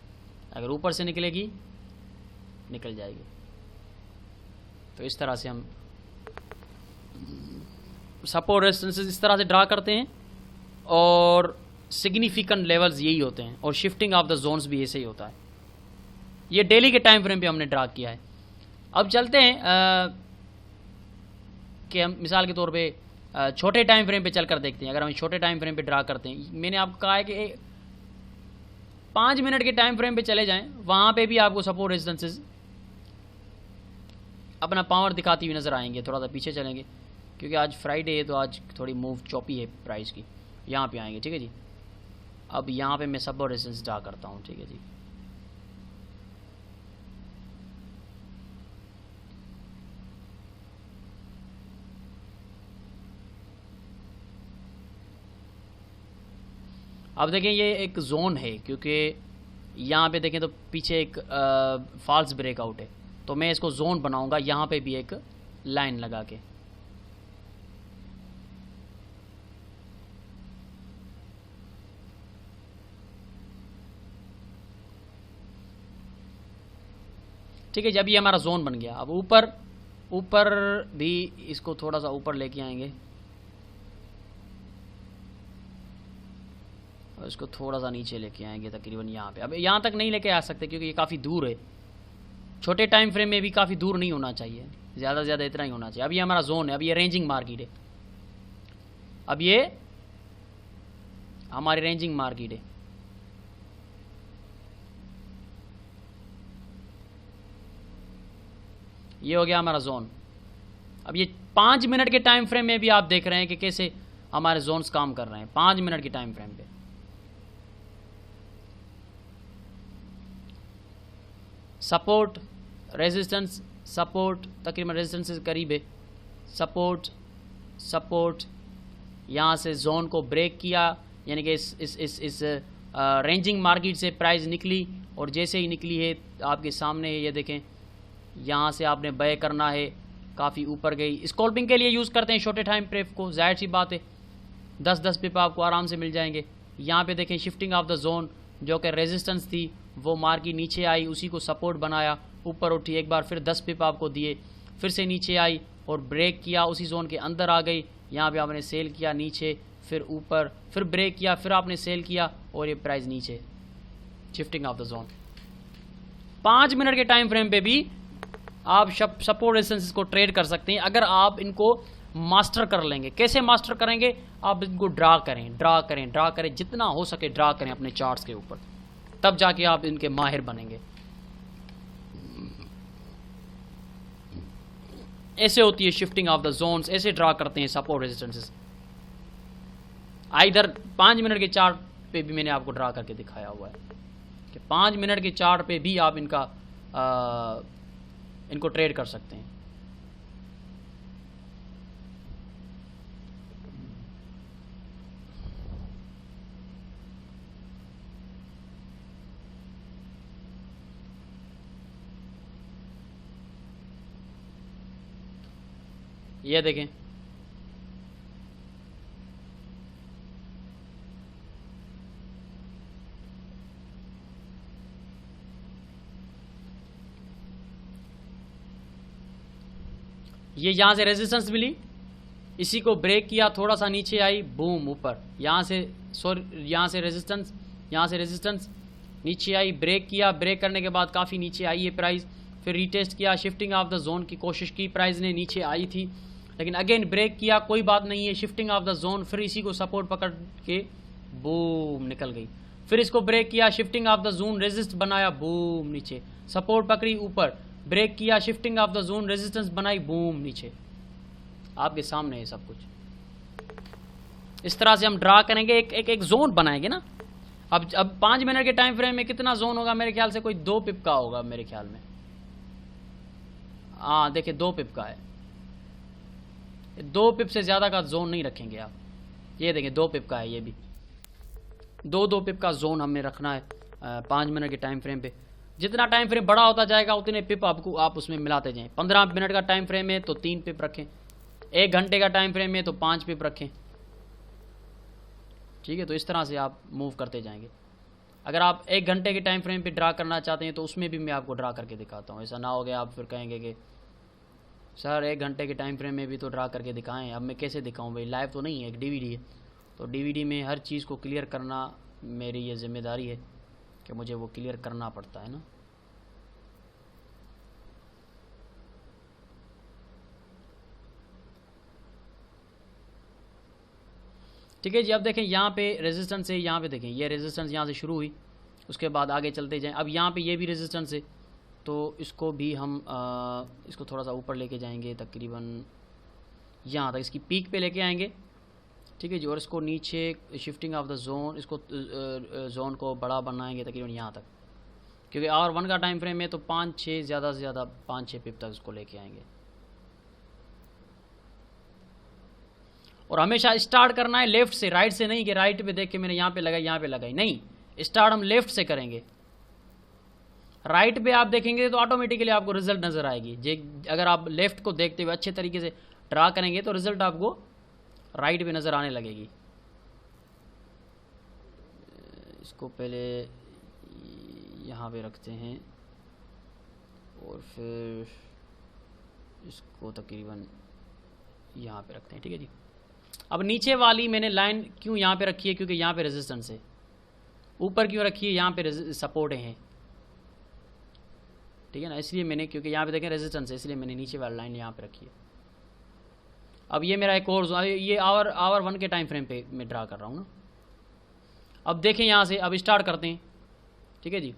अगर ऊपर से निकलेगी निकल जाएगी। तो इस तरह से हम सपोर्ट रेजिस्टेंसेस इस तरह से ड्रा करते हैं और सिग्निफिकेंट लेवल्स यही होते हैं, और शिफ्टिंग ऑफ द जोन्स भी ऐसे ही होता है। ये डेली के टाइम फ्रेम पे हमने ड्रा किया है। अब चलते हैं कि हम मिसाल के तौर पे छोटे टाइम फ्रेम पे चलकर देखते हैं। अगर हम छोटे टाइम फ्रेम पे ड्रा करते हैं, मैंने आपको कहा है कि 5 मिनट के टाइम फ्रेम पे चले जाएं, वहाँ पे भी आपको सपोर्ट रेजिस्टेंसेस अपना पावर दिखाती हुई नज़र आएंगे। थोड़ा सा पीछे चलेंगे क्योंकि आज फ्राइडे है तो आज थोड़ी मूव चौपी है प्राइस की। यहाँ पे आएंगे, ठीक है जी। अब यहाँ पे मैं सपोर्ट रेजिस्टेंस ड्रा करता हूँ, ठीक है जी। अब देखें ये एक जोन है, क्योंकि यहाँ पे देखें तो पीछे एक फॉल्स ब्रेकआउट है, तो मैं इसको जोन बनाऊंगा यहाँ पे भी एक लाइन लगा के। ठीक है, जब ये हमारा जोन बन गया, अब ऊपर भी इसको थोड़ा सा ऊपर लेके आएंगे और इसको थोड़ा सा नीचे लेके आएंगे तकरीबन यहाँ पे। अब यहाँ तक नहीं लेके आ सकते क्योंकि ये काफ़ी दूर है। छोटे टाइम फ्रेम में भी काफ़ी दूर नहीं होना चाहिए, ज़्यादा से ज़्यादा इतना ही होना चाहिए। अब ये हमारा जोन है, अब ये रेंजिंग मार्केट है, अब ये हमारी रेंजिंग मार्केट है। ये हो गया हमारा जोन। अब ये 5 मिनट के टाइम फ्रेम में भी आप देख रहे हैं कि कैसे हमारे जोन्स काम कर रहे हैं 5 मिनट के टाइम फ्रेम पे। सपोर्ट रेजिस्टेंस, सपोर्ट तकरीबन रेजिस्टेंस से करीब है, सपोर्ट सपोर्ट, यहाँ से जोन को ब्रेक किया, यानी कि इस रेंजिंग मार्केट से प्राइस निकली, और जैसे ही निकली है आपके सामने है, ये देखें यहाँ से आपने बाय करना है, काफ़ी ऊपर गई। स्कॉल्पिंग के लिए यूज़ करते हैं छोटे टाइम फ्रेम को, जाहिर सी बात है 10-10 पिप आपको आराम से मिल जाएंगे। यहाँ पे देखें शिफ्टिंग ऑफ द जोन, जो कि रेजिस्टेंस थी वो मार्केट नीचे आई, उसी को सपोर्ट बनाया, ऊपर उठी, एक बार फिर 10 पिप आपको दिए, फिर से नीचे आई और ब्रेक किया, उसी जोन के अंदर आ गई। यहाँ पे आपने सेल किया नीचे, फिर ऊपर, फिर ब्रेक किया, फिर आपने सेल किया और ये प्राइस नीचे, shifting of the zone. 5 minute के टाइम फ्रेम पे भी आप सपोर्ट रेजिस्टेंस को ट्रेड कर सकते हैं अगर आप इनको मास्टर कर लेंगे। कैसे मास्टर करेंगे? आप इनको ड्रा करें, जितना हो सके ड्रा करें अपने चार्ट्स के ऊपर, तब जाके आप इनके माहिर बनेंगे। ऐसे होती है शिफ्टिंग ऑफ द जोन्स, ऐसे ड्रा करते हैं सपोर्ट रेजिस्टेंसेस। इधर 5 मिनट के चार्ट पे भी मैंने आपको ड्रा करके दिखाया हुआ है कि 5 मिनट के चार्ट पे भी आप इनको ट्रेड कर सकते हैं। ये देखें, ये यहाँ से रेजिस्टेंस मिली, इसी को ब्रेक किया, थोड़ा सा नीचे आई, बूम ऊपर, यहाँ से रेजिस्टेंस नीचे आई, ब्रेक किया, ब्रेक करने के बाद काफ़ी नीचे आई ये प्राइस, फिर रीटेस्ट किया, शिफ्टिंग ऑफ द जोन की कोशिश की, प्राइस ने नीचे आई थी, लेकिन अगेन ब्रेक किया, कोई बात नहीं है, शिफ्टिंग ऑफ द जोन, फिर इसी को सपोर्ट पकड़ के बूम निकल गई, फिर इसको ब्रेक किया, shifting of the zone, resist बनाया, बूम नीचे, सपोर्ट पकड़ी ऊपर, ब्रेक किया, shifting of the zone, resistance बनाई, बूम नीचे। आपके सामने है सब कुछ। इस तरह से हम ड्रा करेंगे, एक जोन बनाएंगे ना। अब 5 मिनट के टाइम फ्रेम में कितना जोन होगा? मेरे ख्याल से कोई 2 पिप का होगा मेरे ख्याल में। हाँ देखिए 2 पिप का है, 2 पिप से ज़्यादा का जोन नहीं रखेंगे आप। ये देखें 2 पिप का है, ये भी 2 पिप का जोन हमें रखना है 5 मिनट के टाइम फ्रेम पे। जितना टाइम फ्रेम बड़ा होता जाएगा उतने पिप आपको आप उसमें मिलाते जाएं। 15 मिनट का टाइम फ्रेम है तो 3 पिप रखें, 1 घंटे का टाइम फ्रेम है तो 5 पिप रखें, ठीक है। तो इस तरह से आप मूव करते जाएंगे। अगर आप 1 घंटे के टाइम फ्रेम पे ड्रा करना चाहते हैं तो उसमें भी मैं आपको ड्रा करके दिखाता हूँ। ऐसा ना हो गया आप फिर कहेंगे कि सर 1 घंटे के टाइम फ्रेम में भी तो ड्रा करके दिखाएं, अब मैं कैसे दिखाऊं भाई, लाइव तो नहीं है, एक डीवीडी है। तो डीवीडी में हर चीज़ को क्लियर करना मेरी ये जिम्मेदारी है कि मुझे वो क्लियर करना पड़ता है ना। ठीक है जी। अब देखें यहाँ पे रेजिस्टेंस है, यहाँ पे देखें ये रेजिस्टेंस यहाँ से शुरू हुई, उसके बाद आगे चलते जाएं। अब यहाँ पे ये भी रेजिस्टेंस है तो इसको भी हम इसको थोड़ा सा ऊपर लेके जाएंगे, तकरीबन यहाँ तक इसकी पीक पे लेके आएंगे, ठीक है जी। और इसको नीचे शिफ्टिंग ऑफ द जोन, इसको जोन को बड़ा बनाएंगे तकरीबन यहाँ तक, क्योंकि R1 का टाइम फ्रेम है तो 5-6 ज़्यादा से ज़्यादा 5-6 पिप तक इसको लेके आएंगे। और हमेशा स्टार्ट करना है लेफ्ट से, राइट से नहीं कि राइट पे देख के मैंने यहाँ पे लगाई यहाँ पे लगाई, नहीं, स्टार्ट हम लेफ्ट से करेंगे। राइट पे आप देखेंगे तो ऑटोमेटिकली आपको रिजल्ट नज़र आएगी। अगर आप लेफ्ट को देखते हुए अच्छे तरीके से ड्रा करेंगे तो रिजल्ट आपको राइट पे नज़र आने लगेगी। इसको पहले यहाँ पे रखते हैं और फिर इसको तकरीबन यहाँ पे रखते हैं, ठीक है जी। अब नीचे वाली मैंने लाइन क्यों यहाँ पे रखी है, क्योंकि यहाँ पे रेजिस्टेंस है। ऊपर क्यों रखी है, यहाँ पे सपोर्ट हैं, ठीक है ना, इसलिए मैंने, क्योंकि यहाँ पे देखें रेजिस्टेंस है, इसलिए मैंने नीचे वाली लाइन यहाँ पे रखी है। अब ये मेरा एक और ये आवर 1 के टाइम फ्रेम पे मैं ड्रा कर रहा हूँ ना। अब देखें यहाँ से, अब स्टार्ट करते हैं, ठीक है जी।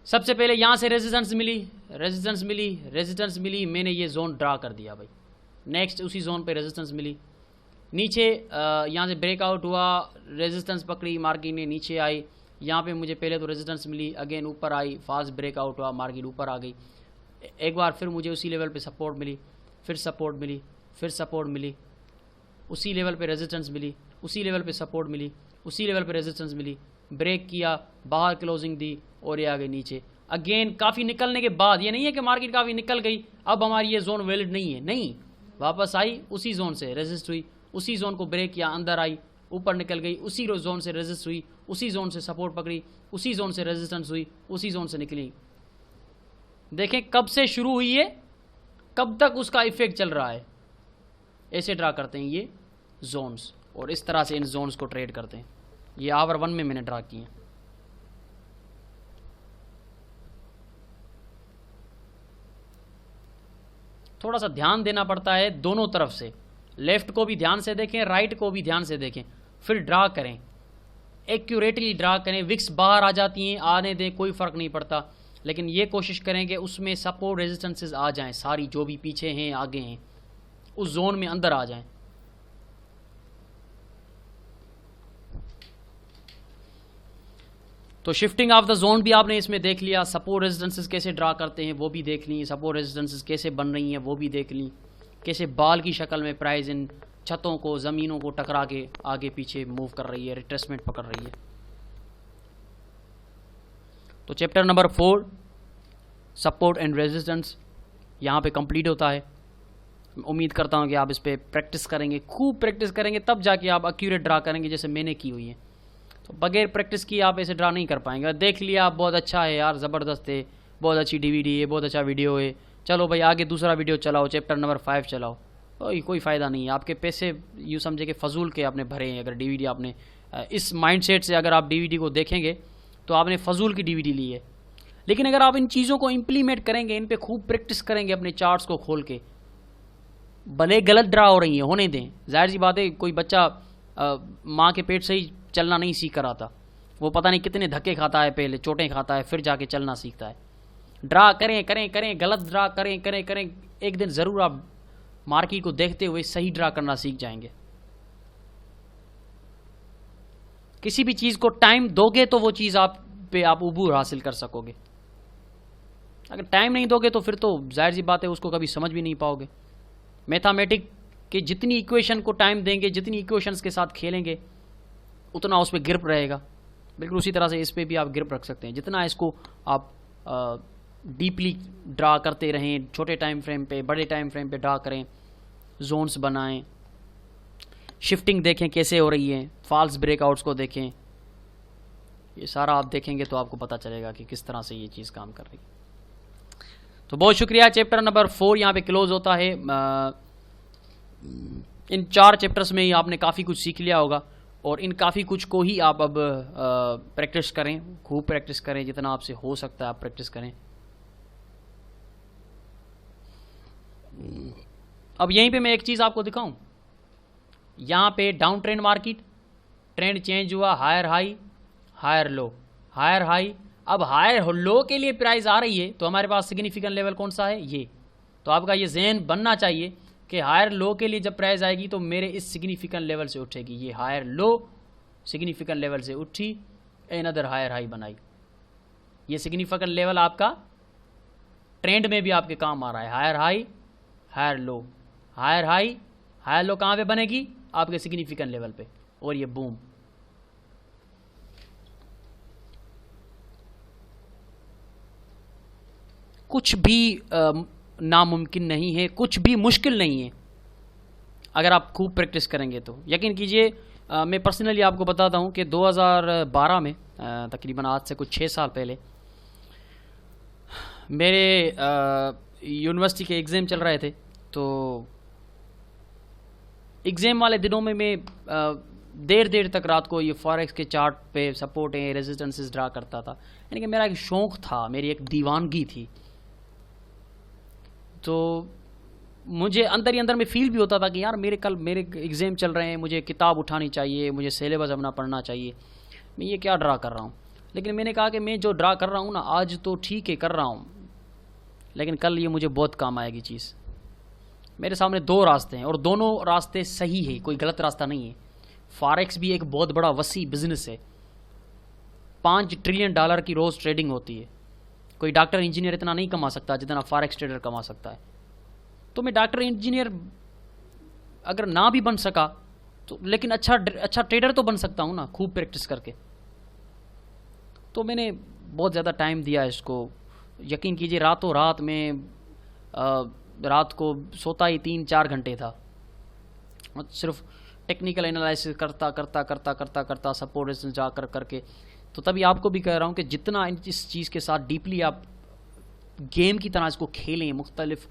सबसे पहले यहाँ से रेजिस्टेंस मिली, मैंने ये जोन ड्रा कर दिया भाई। नेक्स्ट उसी जोन पे रेजिस्टेंस मिली, नीचे यहाँ से ब्रेकआउट हुआ, रेजिस्टेंस पकड़ी, मार्केट ने नीचे आई, यहाँ पे मुझे पहले तो रेजिस्टेंस मिली, अगेन ऊपर आई, फास्ट ब्रेकआउट हुआ, मार्केट ऊपर आ गई। एक बार फिर मुझे उसी लेवल पे सपोर्ट मिली, फिर सपोर्ट मिली, फिर सपोर्ट मिली, उसी लेवल पे रेजिस्टेंस मिली, उसी लेवल पे सपोर्ट मिली, उसी लेवल पे रेजिस्टेंस मिली, ब्रेक किया, बाहर क्लोजिंग दी और ये आ गई नीचे। अगेन काफ़ी निकलने के बाद, ये नहीं है कि मार्केट काफ़ी निकल गई अब हमारी ये जोन वैलिड नहीं है, नहीं, वापस आई, उसी जोन से रेजिस्ट हुई, उसी जोन को ब्रेक किया, अंदर आई, ऊपर निकल गई, उसी जोन से रेजिस्ट हुई, उसी जोन से सपोर्ट पकड़ी, उसी जोन से रेजिस्टेंस हुई, उसी जोन से निकली। देखें कब से शुरू हुई है, कब तक उसका इफेक्ट चल रहा है। ऐसे ड्रा करते हैं ये जोन्स, और इस तरह से इन जोन्स को ट्रेड करते हैं। ये आवर 1 में मैंने ड्रा किए हैं। थोड़ा सा ध्यान देना पड़ता है दोनों तरफ से, लेफ्ट को भी ध्यान से देखें, राइट को भी ध्यान से देखें, फिर ड्रा करें, एक्यूरेटली ड्रा करें। विक्स बाहर आ जाती हैं, आने दें, कोई फ़र्क नहीं पड़ता, लेकिन ये कोशिश करें कि उसमें सपोर्ट रेजिस्टेंसेस आ जाएं, सारी जो भी पीछे हैं आगे हैं उस जोन में अंदर आ जाएं। तो शिफ्टिंग ऑफ द जोन भी आपने इसमें देख लिया, सपोर्ट रेजिस्टेंसेस कैसे ड्रा करते हैं वो भी देख ली, सपोर्ट रेजिस्टेंसेस कैसे बन रही हैं वो भी देख ली, कैसे बाल की शक्ल में प्राइस इन छतों को, ज़मीनों को टकरा के आगे पीछे मूव कर रही है, रिट्रेसमेंट पकड़ रही है। तो chapter number 4 support and resistance यहाँ पे कंप्लीट होता है। उम्मीद करता हूँ कि आप इस पर प्रैक्टिस करेंगे, खूब प्रैक्टिस करेंगे, तब जाके आप एक्यूरेट ड्रा करेंगे जैसे मैंने की हुई है। तो बगैर प्रैक्टिस की आप ऐसे ड्रा नहीं कर पाएंगे। देख लिया आप, बहुत अच्छा है यार, ज़बरदस्त है, बहुत अच्छी डीवीडी है, बहुत अच्छा वीडियो है, चलो भाई आगे दूसरा वीडियो चलाओ, चैप्टर नंबर 5 चलाओ, कोई फ़ायदा नहीं है। आपके पैसे यूँ समझे कि फजूल के आपने भरे हैं। अगर डीवीडी आपने इस माइंडसेट से अगर आप डीवीडी को देखेंगे तो आपने फजूल की डीवीडी ली है। लेकिन अगर आप इन चीज़ों को इम्प्लीमेंट करेंगे, इन पर खूब प्रैक्टिस करेंगे, अपने चार्ट्स को खोल के, भले गलत ड्रा हो रही है होने दें, जाहिर सी बात है, कोई बच्चा माँ के पेट से ही चलना नहीं सीख कर आता, वो पता नहीं कितने धक्के खाता है, पहले चोटें खाता है, फिर जाके चलना सीखता है। ड्रा करें करें करें, गलत ड्रा करें करें करें, एक दिन ज़रूर आप मार्केट को देखते हुए सही ड्रा करना सीख जाएंगे। किसी भी चीज़ को टाइम दोगे तो वो चीज़ आप पे आप उबूर हासिल कर सकोगे। अगर टाइम नहीं दोगे तो फिर तो जाहिर सी बात है उसको कभी समझ भी नहीं पाओगे। मैथमेटिक के जितनी इक्वेशन को टाइम देंगे, जितनी इक्वेशंस के साथ खेलेंगे, उतना उस पर ग्रिप रहेगा। बिल्कुल उसी तरह से इस पर भी आप ग्रिप रख सकते हैं। जितना इसको आप डीपली ड्रा करते रहें, छोटे टाइम फ्रेम पे, बड़े टाइम फ्रेम पे ड्रा करें, जोन्स बनाएं, शिफ्टिंग देखें कैसे हो रही है, फॉल्स ब्रेकआउट्स को देखें, ये सारा आप देखेंगे तो आपको पता चलेगा कि किस तरह से ये चीज़ काम कर रही है। तो बहुत शुक्रिया। चैप्टर नंबर 4 यहाँ पे क्लोज होता है। इन 4 चैप्टर्स में ही आपने काफ़ी कुछ सीख लिया होगा, और इन काफ़ी कुछ को ही आप अब प्रैक्टिस करें, खूब प्रैक्टिस करें, जितना आपसे हो सकता है आप प्रैक्टिस करें। अब यहीं पे मैं एक चीज़ आपको दिखाऊं, यहाँ पे down trend market, trend change हुआ, higher high, higher low, higher high. अब हायर लो के लिए प्राइस आ रही है, तो हमारे पास सिग्निफिकेंट लेवल कौन सा है, ये। तो आपका ये ज़हन बनना चाहिए कि हायर लो के लिए जब प्राइस आएगी तो मेरे इस सिग्निफिकेंट लेवल से उठेगी। ये हायर लो सिग्निफिकेंट लेवल से उठी, अनदर हायर हाई बनाई। ये सिग्निफिकेंट लेवल आपका ट्रेंड में भी आपके काम आ रहा है। Higher high, higher low, higher high, higher low कहाँ पे बनेगी, आपके सिग्निफिकेंट लेवल पे, और ये बूम। कुछ भी नामुमकिन नहीं है, कुछ भी मुश्किल नहीं है, अगर आप खूब प्रैक्टिस करेंगे तो। यकीन कीजिए, मैं पर्सनली आपको बताता हूँ कि 2012 में, तकरीबन आज से कुछ 6 साल पहले, मेरे यूनिवर्सिटी के एग्ज़ाम चल रहे थे। तो एग्ज़ाम वाले दिनों में मैं देर देर तक रात को ये फॉरेक्स के चार्ट पे सपोर्ट है, रेजिस्टेंसेस ड्रा करता था। यानी कि मेरा एक शौक़ था, मेरी एक दीवानगी थी। तो मुझे अंदर ही अंदर में फील भी होता था कि यार मेरे एग्ज़ाम चल रहे हैं, मुझे किताब उठानी चाहिए, मुझे सिलेबस अपना पढ़ना चाहिए, मैं ये क्या ड्रा कर रहा हूँ। लेकिन मैंने कहा कि मैं जो ड्रा कर रहा हूँ ना, आज तो ठीक है कर रहा हूँ, लेकिन कल ये मुझे बहुत काम आएगी चीज़। मेरे सामने 2 रास्ते हैं, और दोनों रास्ते सही है, कोई गलत रास्ता नहीं है। फॉरेक्स भी एक बहुत बड़ा वसी बिजनेस है, $5 ट्रिलियन की रोज़ ट्रेडिंग होती है। कोई डॉक्टर इंजीनियर इतना नहीं कमा सकता जितना फॉरेक्स ट्रेडर कमा सकता है। तो मैं डॉक्टर इंजीनियर अगर ना भी बन सका तो, लेकिन अच्छा ट्रेडर तो बन सकता हूँ ना, खूब प्रैक्टिस करके। तो मैंने बहुत ज़्यादा टाइम दिया इसको। यकीन कीजिए, रातों रात में रात को सोता ही 3-4 घंटे था, सिर्फ टेक्निकल एनालिसिस करता सपोर्ट रेजिस्टेंस जा करके। तो तभी आपको भी कह रहा हूँ कि जितना इस चीज़ के साथ डीपली आप गेम की तरह इसको खेलें, मुख्तलिफ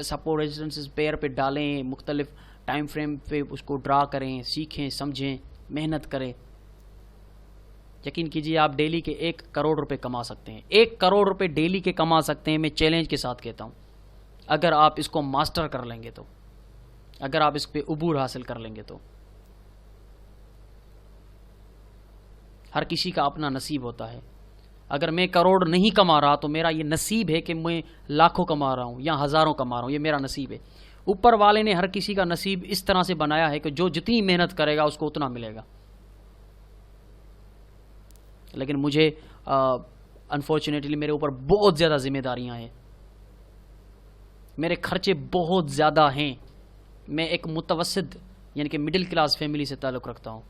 सपोर्ट रेजिस्टेंसेस पेयर पे डालें, मुख्तलिफ टाइम फ्रेम पे उसको ड्रा करें, सीखें, समझें, मेहनत करें, यकीन कीजिए आप डेली के 1 करोड़ रुपए कमा सकते हैं। 1 करोड़ रुपए डेली के कमा सकते हैं, मैं चैलेंज के साथ कहता हूँ, अगर आप इसको मास्टर कर लेंगे तो, अगर आप इस पे उबूर हासिल कर लेंगे तो। हर किसी का अपना नसीब होता है। अगर मैं करोड़ नहीं कमा रहा तो मेरा ये नसीब है कि मैं लाखों कमा रहा हूँ या हज़ारों कमा रहा हूँ, ये मेरा नसीब है। ऊपर वाले ने हर किसी का नसीब इस तरह से बनाया है कि जो जितनी मेहनत करेगा उसको उतना मिलेगा। लेकिन मुझे अनफॉर्चुनेटली मेरे ऊपर बहुत ज़्यादा जिम्मेदारियाँ हैं, मेरे खर्चे बहुत ज़्यादा हैं। मैं एक मुतवस्सित यानी कि मिडिल क्लास फैमिली से ताल्लुक़ रखता हूँ,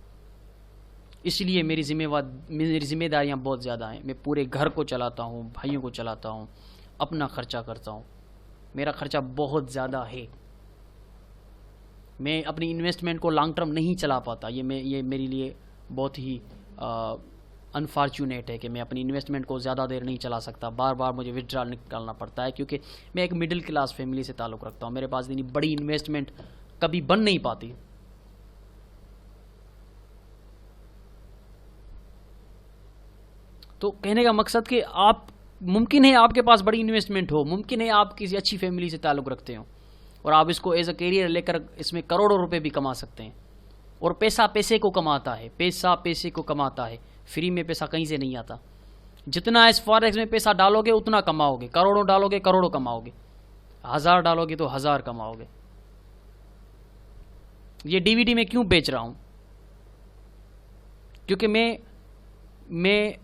इसलिए मेरी जिम्मेदारियाँ बहुत ज़्यादा हैं। मैं पूरे घर को चलाता हूँ, भाइयों को चलाता हूँ, अपना ख़र्चा करता हूँ, मेरा ख़र्चा बहुत ज़्यादा है। मैं अपनी इन्वेस्टमेंट को लॉन्ग टर्म नहीं चला पाता। ये मेरे लिए बहुत ही अनफॉर्चुनेट है कि मैं अपनी इन्वेस्टमेंट को ज़्यादा देर नहीं चला सकता। बार बार मुझे विथड्रॉल निकालना पड़ता है, क्योंकि मैं एक मिडिल क्लास फैमिली से ताल्लुक़ रखता हूँ। मेरे पास इतनी बड़ी इन्वेस्टमेंट कभी बन नहीं पाती। तो कहने का मकसद कि आप, मुमकिन है आपके पास बड़ी इन्वेस्टमेंट हो, मुमकिन है आप किसी अच्छी फैमिली से ताल्लुक़ रखते हो और आप इसको एज अ करियर लेकर इसमें करोड़ों रुपए भी कमा सकते हैं। और पैसा पैसे को कमाता है, पैसा पैसे को कमाता है। फ्री में पैसा कहीं से नहीं आता। जितना इस फॉरेक्स में पैसा डालोगे उतना कमाओगे। करोड़ों डालोगे करोड़ों कमाओगे, 1000 डालोगे तो 1000 कमाओगे। ये डीवीडी में क्यों बेच रहा हूँ? क्योंकि मैं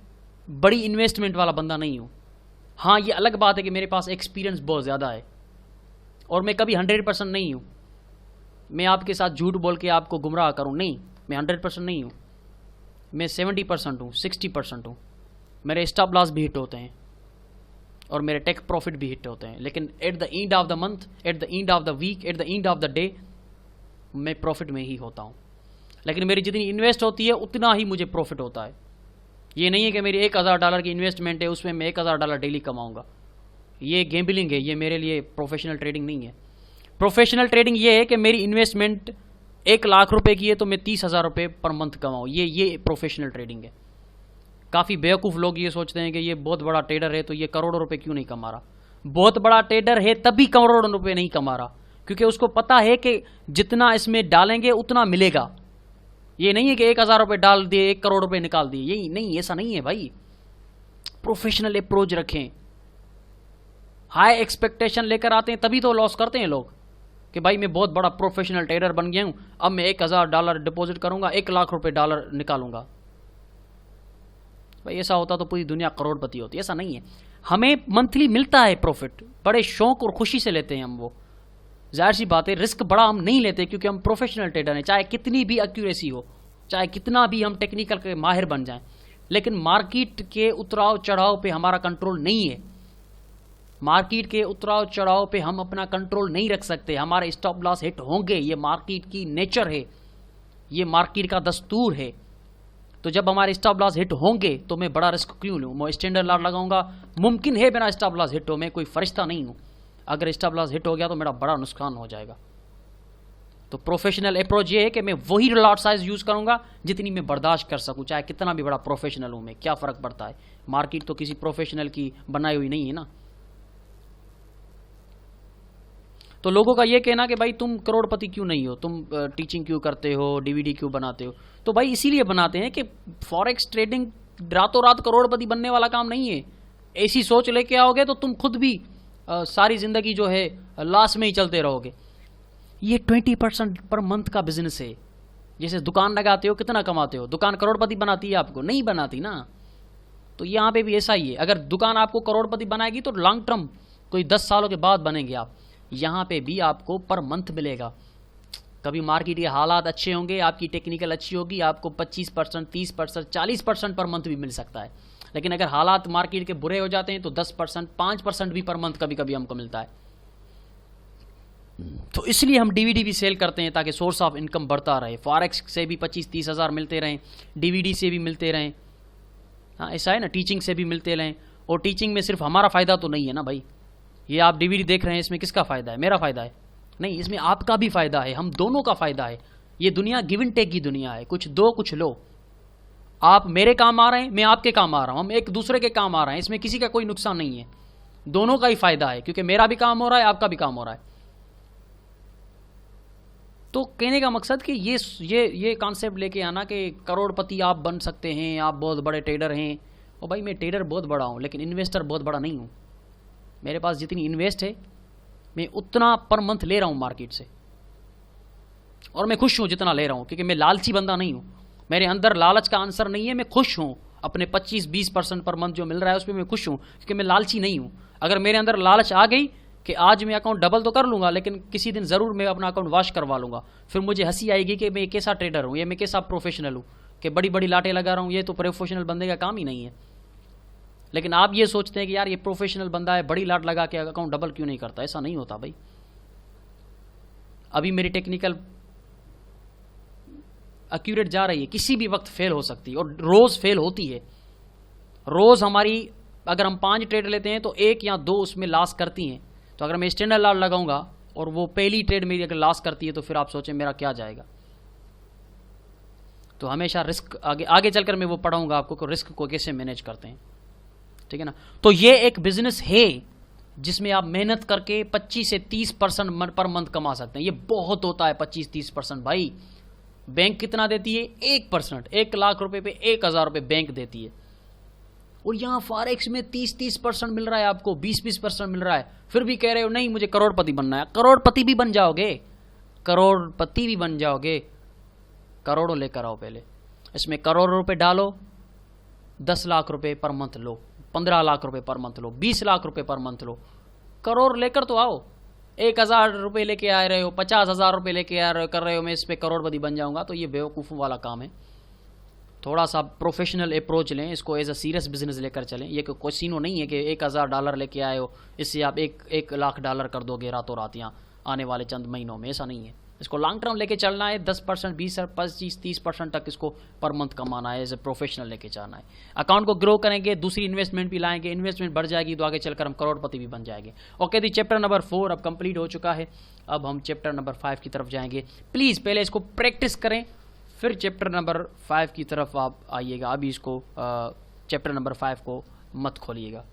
बड़ी इन्वेस्टमेंट वाला बंदा नहीं हूँ। हाँ, ये अलग बात है कि मेरे पास एक्सपीरियंस बहुत ज़्यादा है और मैं कभी 100% नहीं हूँ, मैं आपके साथ झूठ बोल के आपको गुमराह करूं, नहीं, मैं 100% नहीं हूं, मैं 70% हूं, 60% हूं। मेरे स्टॉप लॉस भी हिट होते हैं और मेरे टेक प्रॉफिट भी हिट होते हैं, लेकिन at the end of the month, at the end of the week, at the end of the day मैं प्रॉफिट में ही होता हूं। लेकिन मेरी जितनी इन्वेस्ट होती है उतना ही मुझे प्रॉफिट होता है। ये नहीं है कि मेरी $1000 की इन्वेस्टमेंट है, उसमें मैं $1000 डेली कमाऊंगा। ये गैम्बलिंग है, ये मेरे लिए प्रोफेशनल ट्रेडिंग नहीं है। प्रोफेशनल ट्रेडिंग ये है कि मेरी इन्वेस्टमेंट 1 लाख रुपए की है तो मैं 30,000 रुपये पर मंथ कमाऊँ, ये प्रोफेशनल ट्रेडिंग है। काफ़ी बेवकूफ़ लोग ये सोचते हैं कि ये बहुत बड़ा ट्रेडर है तो ये करोड़ों रुपए क्यों नहीं कमा रहा। बहुत बड़ा ट्रेडर है तभी करोड़ों रुपए नहीं कमा रहा, क्योंकि उसको पता है कि जितना इसमें डालेंगे उतना मिलेगा। ये नहीं है कि 1,000 रुपये डाल दिए 1 करोड़ रुपए निकाल दिए, यही नहीं, ऐसा नहीं है भाई। प्रोफेशनल अप्रोच रखें। हाई एक्सपेक्टेशन लेकर आते हैं तभी तो लॉस करते हैं लोग, कि भाई मैं बहुत बड़ा प्रोफेशनल ट्रेडर बन गया हूं, अब मैं $1,000 डिपॉजिट करूंगा, 1 लाख रुपए डॉलर निकालूंगा। भाई ऐसा होता तो पूरी दुनिया करोड़पति होती, ऐसा नहीं है। हमें मंथली मिलता है प्रॉफिट, बड़े शौक और खुशी से लेते हैं हम वो। जाहिर सी बात है रिस्क बड़ा हम नहीं लेते क्योंकि हम प्रोफेशनल ट्रेडर हैं, चाहे कितनी भी एक्यूरेसी हो, चाहे कितना भी हम टेक्निकल के माहिर बन जाएं, लेकिन मार्केट के उतराव चढ़ाव पे हमारा कंट्रोल नहीं है। मार्केट के उतराव चढ़ाव पे हम अपना कंट्रोल नहीं रख सकते। हमारे स्टॉप लॉस हिट होंगे, ये मार्केट की नेचर है, ये मार्केट का दस्तूर है। तो जब हमारे स्टॉप लॉस हिट होंगे तो मैं बड़ा रिस्क क्यों लूं, मैं स्टैंडर्ड लॉट लगाऊंगा। मुमकिन है मेरा स्टॉप लॉस हिट हो, मैं कोई फरिश्ता नहीं हूं। अगर स्टॉप लॉस हिट हो गया तो मेरा बड़ा नुकसान हो जाएगा। तो प्रोफेशनल अप्रोच ये है कि मैं वही लॉट साइज यूज करूंगा जितनी मैं बर्दाश्त कर सकूं, चाहे कितना भी बड़ा प्रोफेशनल हूं मैं, क्या फर्क पड़ता है। मार्केट तो किसी प्रोफेशनल की बनाई हुई नहीं है ना। तो लोगों का ये कहना कि भाई तुम करोड़पति क्यों नहीं हो, तुम टीचिंग क्यों करते हो, डीवीडी क्यों बनाते हो, तो भाई इसीलिए बनाते हैं कि फॉरेक्स ट्रेडिंग रातों रात करोड़पति बनने वाला काम नहीं है। ऐसी सोच लेके आओगे तो तुम खुद भी सारी जिंदगी जो है लॉस में ही चलते रहोगे। ये 20% पर मंथ का बिजनेस है। जैसे दुकान लगाते हो कितना कमाते हो, दुकान करोड़पति बनाती है आपको? नहीं बनाती ना। तो यहाँ पे भी ऐसा ही है, अगर दुकान आपको करोड़पति बनाएगी तो लॉन्ग टर्म कोई 10 सालों के बाद बनेंगे आप। यहाँ पे भी आपको पर मंथ मिलेगा। कभी मार्केट के हालात अच्छे होंगे, आपकी टेक्निकल अच्छी होगी, आपको 25%, 30%, 40% पर मंथ भी मिल सकता है। लेकिन अगर हालात मार्केट के बुरे हो जाते हैं तो 10%, 5% भी पर मंथ कभी कभी हमको मिलता है। तो इसलिए हम डीवीडी भी सेल करते हैं ताकि सोर्स ऑफ इनकम बढ़ता रहे। फॉरेक्स से भी 25-30 हज़ार मिलते रहें, डीवीडी से भी मिलते रहें। हाँ ऐसा है ना, टीचिंग से भी मिलते रहें। और टीचिंग में सिर्फ हमारा फ़ायदा तो नहीं है ना भाई। ये आप डीवीडी देख रहे हैं, इसमें किसका फ़ायदा है? मेरा फ़ायदा है? नहीं, इसमें आपका भी फ़ायदा है, हम दोनों का फ़ायदा है। ये दुनिया गिव एंड टेक की दुनिया है, कुछ दो कुछ लो। आप मेरे काम आ रहे हैं, मैं आपके काम आ रहा हूं, हम एक दूसरे के काम आ रहे हैं, इसमें किसी का कोई नुकसान नहीं है, दोनों का ही फायदा है, क्योंकि मेरा भी काम हो रहा है, आपका भी काम हो रहा है। तो कहने का मकसद कि ये कॉन्सेप्ट लेके आना कि करोड़पति आप बन सकते हैं, आप बहुत बड़े ट्रेडर हैं। और भाई मैं ट्रेडर बहुत बड़ा हूं लेकिन इन्वेस्टर बहुत बड़ा नहीं हूं। मेरे पास जितनी इन्वेस्ट है मैं उतना पर मंथ ले रहा हूं मार्केट से, और मैं खुश हूं जितना ले रहा हूं, क्योंकि मैं लालची बंदा नहीं हूं। मेरे अंदर लालच का आंसर नहीं है। मैं खुश हूं अपने 25-20% पर मंथ जो मिल रहा है उस पर मैं खुश हूं, क्योंकि मैं लालची नहीं हूं। अगर मेरे अंदर लालच आ गई कि आज मैं अकाउंट डबल तो कर लूंगा लेकिन किसी दिन जरूर मैं अपना अकाउंट वॉश करवा लूंगा, फिर मुझे हंसी आएगी कि मैं कैसा ट्रेडर हूं, ये मैं कैसा प्रोफेशनल हूं कि बड़ी बड़ी लाटें लगा रहा हूं। ये तो प्रोफेशनल बंदे का काम ही नहीं है। लेकिन आप ये सोचते हैं कि यार ये प्रोफेशनल बंदा है, बड़ी लाट लगा के अकाउंट डबल क्यों नहीं करता। ऐसा नहीं होता भाई। अभी मेरी टेक्निकल एक्यूरेट जा रही है, किसी भी वक्त फेल हो सकती है, और रोज फेल होती है। रोज हमारी अगर हम 5 ट्रेड लेते हैं तो 1 या 2 उसमें लॉस करती हैं। तो अगर मैं स्टैंडर्ड लॉट लगाऊंगा और वो पहली ट्रेड मेरी अगर लॉस करती है तो फिर आप सोचें मेरा क्या जाएगा। तो हमेशा रिस्क आगे चलकर मैं वो पढ़ाऊंगा आपको कि रिस्क को कैसे मैनेज करते हैं, ठीक है ना। तो ये एक बिजनेस है जिसमें आप मेहनत करके 25 से 30% पर मंथ कमा सकते हैं। ये बहुत होता है 25-30% भाई। बैंक कितना देती है? 1%। 1 लाख रुपए पे 1,000 रुपए बैंक देती है, और यहां फॉरेक्स में 30% मिल रहा है आपको, 20% मिल रहा है। फिर भी कह रहे हो नहीं मुझे करोड़पति बनना है। करोड़पति भी बन जाओगे, करोड़पति भी बन जाओगे। करोड़ों लेकर आओ पहले, इसमें करोड़ रुपए डालो, 10 लाख रुपए पर मंथ लो, 15 लाख रुपए पर मंथ लो, 20 लाख रुपए पर मंथ लो, करोड़ लेकर तो आओ। 1000 रुपये लेके आ रहे हो, 50,000 रुपये लेके आ रहे हो, कर रहे हो मैं इस पे करोड़पति बन जाऊंगा, तो ये बेवकूफ़ों वाला काम है। थोड़ा सा प्रोफेशनल अप्रोच लें, इसको एज अ सीरियस बिजनेस लेकर चलें। ये कोई सीनो नहीं है कि $1000 लेके आए हो, इससे आप एक लाख डॉलर कर दोगे रातों रात यहाँ आने वाले चंद महीनों में, ऐसा नहीं है। इसको लॉन्ग टर्म लेके चलना है, 10%, 20, 25, 30% तक इसको पर मंथ कमाना है, एज ए प्रोफेशनल लेके जाना है। अकाउंट को ग्रो करेंगे, दूसरी इन्वेस्टमेंट भी लाएंगे, इन्वेस्टमेंट बढ़ जाएगी तो आगे चलकर हम करोड़पति भी बन जाएंगे। ओके दी, चैप्टर नंबर 4 अब कंप्लीट हो चुका है। अब हम चैप्टर नंबर 5 की तरफ जाएंगे। प्लीज़ पहले इसको प्रैक्टिस करें, फिर चैप्टर नंबर 5 की तरफ आप आइएगा। अभी इसको चैप्टर नंबर 5 को मत खोलिएगा।